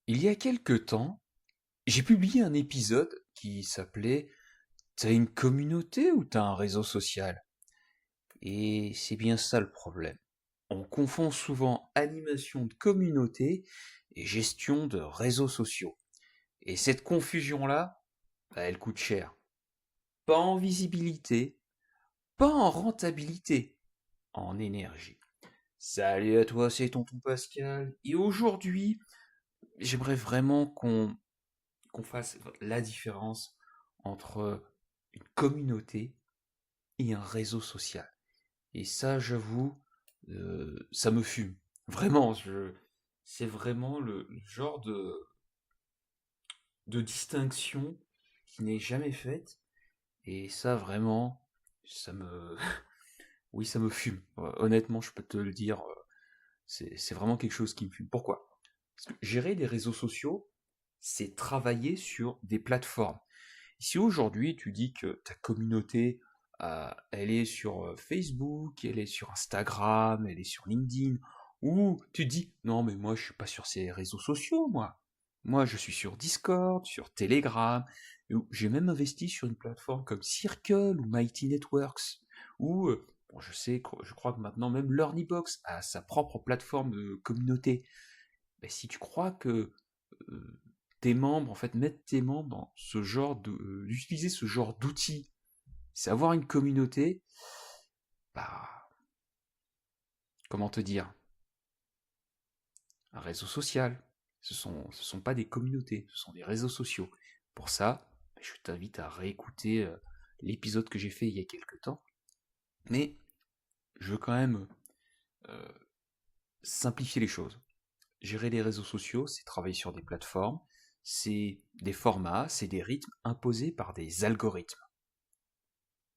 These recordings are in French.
Il y a quelque temps, j'ai publié un épisode qui s'appelait T'as une communauté ou t'as un réseau social? Et c'est bien ça le problème. On confond souvent animation de communauté et gestion de réseaux sociaux. Et cette confusion-là, elle coûte cher. Pas en visibilité, pas en rentabilité, en énergie. Salut à toi, c'est Tonton Pascal. Et aujourd'hui, j'aimerais vraiment qu'on fasse la différence entre une communauté et un réseau social. Et ça, j'avoue, ça me fume. Vraiment, c'est vraiment le genre de distinction qui n'est jamais faite. Et ça, vraiment, ça me, oui, ça me fume. Honnêtement, je peux te le dire, c'est vraiment quelque chose qui me fume. Pourquoi? Parce que gérer des réseaux sociaux, c'est travailler sur des plateformes. Si aujourd'hui tu dis que ta communauté, elle est sur Facebook, elle est sur Instagram, elle est sur LinkedIn, ou tu dis non mais moi je suis pas sur ces réseaux sociaux, moi je suis sur Discord, sur Telegram, ou j'ai même investi sur une plateforme comme Circle ou Mighty Networks, ou bon, je crois que maintenant même Learnybox a sa propre plateforme de communauté. Ben, si tu crois que euh, tes membres, en fait, mettre tes membres dans ce genre d'utiliser ce genre d'outils, c'est avoir une communauté, bah, comment te dire, un réseau social. Ce sont pas des communautés, ce sont des réseaux sociaux. Pour ça, je t'invite à réécouter l'épisode que j'ai fait il y a quelques temps. Mais je veux quand même euh, simplifier les choses. Gérer les réseaux sociaux, c'est travailler sur des plateformes, c'est des formats, c'est des rythmes imposés par des algorithmes.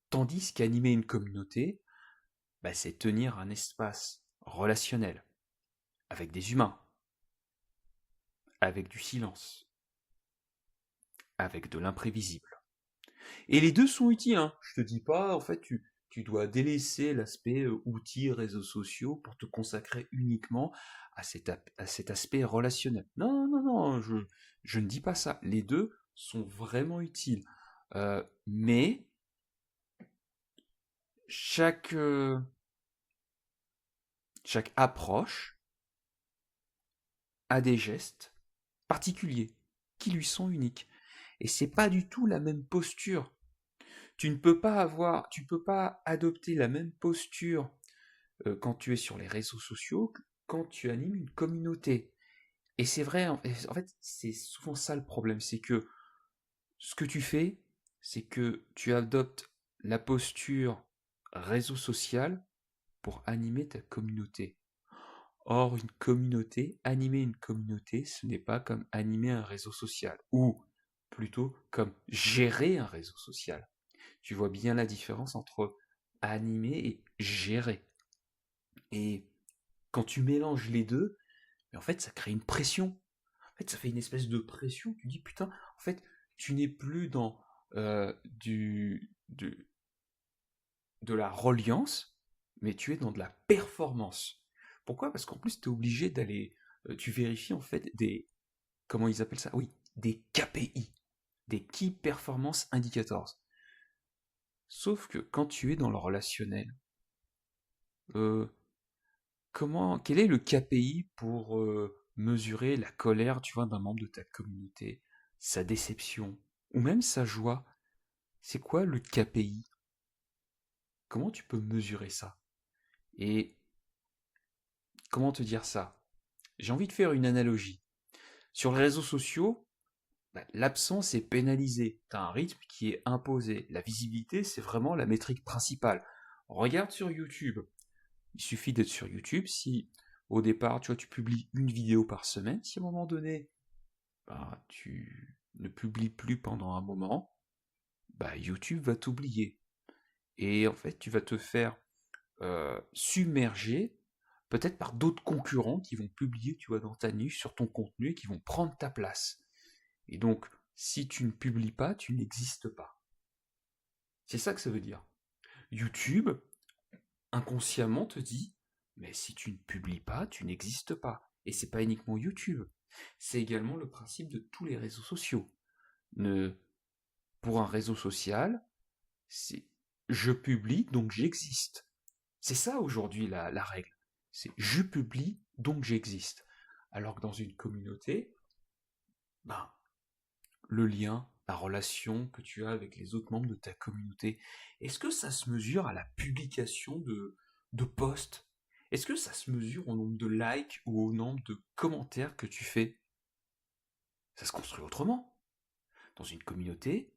Tandis qu'animer une communauté, bah, c'est tenir un espace relationnel, avec des humains, avec du silence, avec de l'imprévisible. Et les deux sont utiles, hein. Je te dis pas, en fait, tu dois délaisser l'aspect outils, réseaux sociaux pour te consacrer uniquement à cet aspect relationnel. Non, non, non, je ne dis pas ça. Les deux sont vraiment utiles. Mais chaque, euh, chaque approche a des gestes particuliers qui lui sont uniques. Et c'est pas du tout la même posture. Tu peux pas adopter la même posture quand tu es sur les réseaux sociaux que quand tu animes une communauté. Et c'est vrai, en fait, c'est souvent ça le problème, c'est que ce que tu fais, c'est que tu adoptes la posture réseau social pour animer ta communauté. Or, animer une communauté, ce n'est pas comme animer un réseau social, ou plutôt comme gérer un réseau social. Tu vois bien la différence entre animer et gérer. Et quand tu mélanges les deux, en fait, ça crée une pression. En fait, ça fait une espèce de pression. Tu dis, putain, en fait, tu n'es plus dans de la reliance, mais tu es dans de la performance. Pourquoi? Parce qu'en plus, tu es obligé d'aller. Tu vérifies en fait des. Comment ils appellent ça? Oui, des KPI, des Key Performance Indicators. Sauf que quand tu es dans le relationnel, euh, quel est le KPI pour mesurer la colère, tu vois, d'un membre de ta communauté, sa déception, ou même sa joie? C'est quoi le KPI? Comment tu peux mesurer ça? Et comment te dire ça? J'ai envie de faire une analogie. Sur les réseaux sociaux, bah, l'absence est pénalisée. Tu as un rythme qui est imposé. La visibilité, c'est vraiment la métrique principale. Regarde sur YouTube. Il suffit d'être sur YouTube. Si au départ, tu vois, tu publies une vidéo par semaine, si à un moment donné, bah, tu ne publies plus pendant un moment, bah, YouTube va t'oublier. Et en fait, tu vas te faire submerger peut-être par d'autres concurrents qui vont publier, tu vois, dans ta niche, sur ton contenu, et qui vont prendre ta place. Et donc, si tu ne publies pas, tu n'existes pas. C'est ça que ça veut dire. YouTube, inconsciemment, te dit, mais si tu ne publies pas, tu n'existes pas. Et c'est pas uniquement YouTube. C'est également le principe de tous les réseaux sociaux. Ne, pour un réseau social, c'est je publie donc j'existe. C'est ça aujourd'hui la règle. C'est je publie donc j'existe. Alors que dans une communauté, ben, le lien, la relation que tu as avec les autres membres de ta communauté, est-ce que ça se mesure à la publication de posts? Est-ce que ça se mesure au nombre de likes ou au nombre de commentaires que tu fais? Ça se construit autrement. Dans une communauté,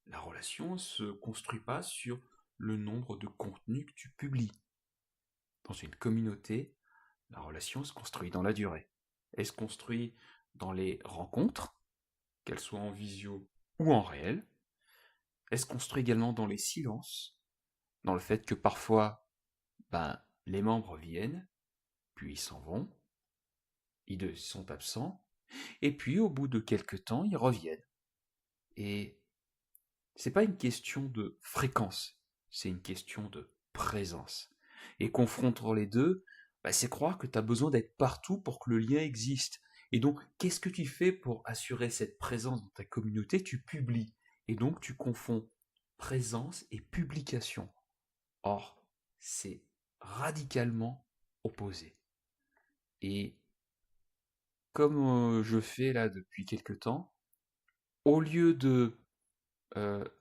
la relation ne se construit pas sur le nombre de contenus que tu publies. Dans une communauté, la relation se construit dans la durée. Elle se construit dans les rencontres, qu'elles soient en visio ou en réel. Elle se construit également dans les silences, dans le fait que parfois, les membres viennent, puis ils s'en vont, ils sont absents, et puis au bout de quelques temps, ils reviennent. Et c'est pas une question de fréquence, c'est une question de présence. Et confronter les deux, c'est croire que tu as besoin d'être partout pour que le lien existe. Et donc, qu'est-ce que tu fais pour assurer cette présence dans ta communauté? Tu publies. Et donc, tu confonds présence et publication. Or, c'est radicalement opposé. Et comme je fais là depuis quelque temps, au lieu de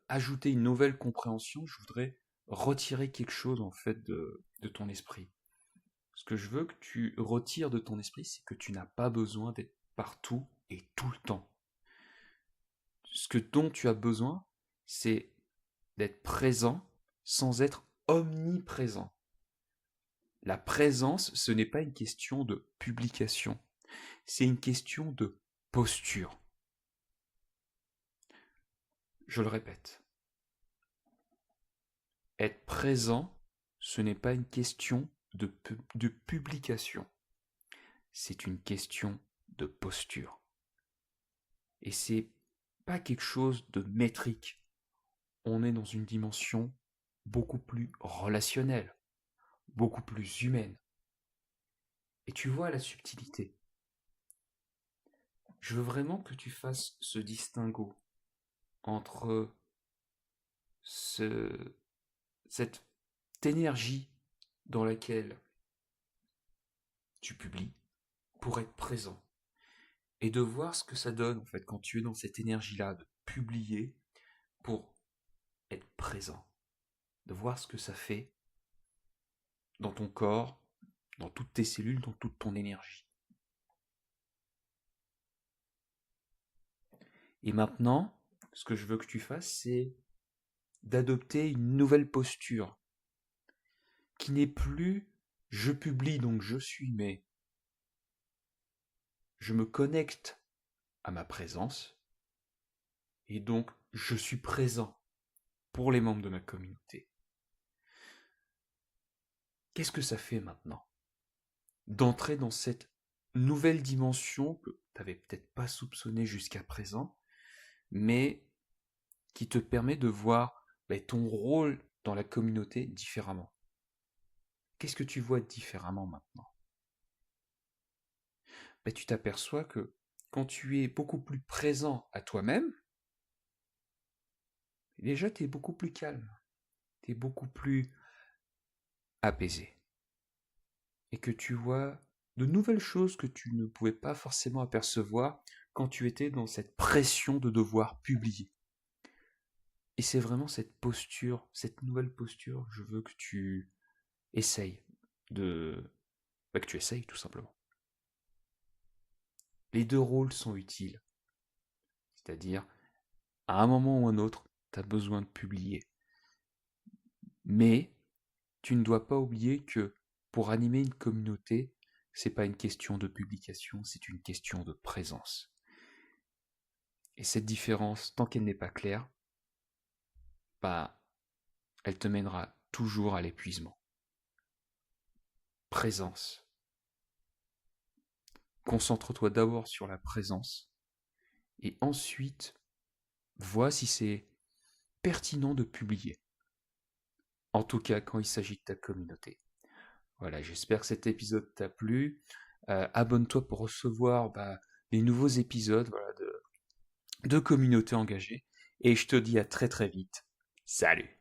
ajouter une nouvelle compréhension, je voudrais retirer quelque chose en fait de ton esprit. Ce que je veux que tu retires de ton esprit, c'est que tu n'as pas besoin d'être partout et tout le temps. Ce dont tu as besoin, c'est d'être présent sans être omniprésent. La présence, ce n'est pas une question de publication, c'est une question de posture. Je le répète. Être présent, ce n'est pas une question de publication, c'est une question de posture. Et c'est pas quelque chose de métrique. On est dans une dimension beaucoup plus relationnelle, beaucoup plus humaine. Et tu vois la subtilité. Je veux vraiment que tu fasses ce distinguo entre cette énergie dans laquelle tu publies pour être présent et de voir ce que ça donne en fait quand tu es dans cette énergie-là de publier pour être présent, de voir ce que ça fait dans ton corps, dans toutes tes cellules, dans toute ton énergie. Et maintenant, ce que je veux que tu fasses, c'est d'adopter une nouvelle posture qui n'est plus je publie donc je suis, mais je me connecte à ma présence et donc je suis présent pour les membres de ma communauté. Qu'est-ce que ça fait maintenant d'entrer dans cette nouvelle dimension que tu n'avais peut-être pas soupçonnée jusqu'à présent, mais qui te permet de voir ton rôle dans la communauté différemment. Qu'est-ce que tu vois différemment maintenant? Tu t'aperçois que quand tu es beaucoup plus présent à toi-même, déjà tu es beaucoup plus calme, tu es beaucoup plus apaisé. Et que tu vois de nouvelles choses que tu ne pouvais pas forcément apercevoir quand tu étais dans cette pression de devoir publier. Et c'est vraiment cette posture, cette nouvelle posture, je veux que tu essayes que tu essayes tout simplement. Les deux rôles sont utiles. C'est-à-dire, à un moment ou un autre, tu as besoin de publier. Mais tu ne dois pas oublier que pour animer une communauté, c'est pas une question de publication, c'est une question de présence. Et cette différence, tant qu'elle n'est pas claire, elle te mènera toujours à l'épuisement. Présence. Concentre-toi d'abord sur la présence et ensuite vois si c'est pertinent de publier. En tout cas, quand il s'agit de ta communauté. Voilà, j'espère que cet épisode t'a plu. Abonne-toi pour recevoir les nouveaux épisodes voilà, de communauté engagée. Et je te dis à très très vite. Salut!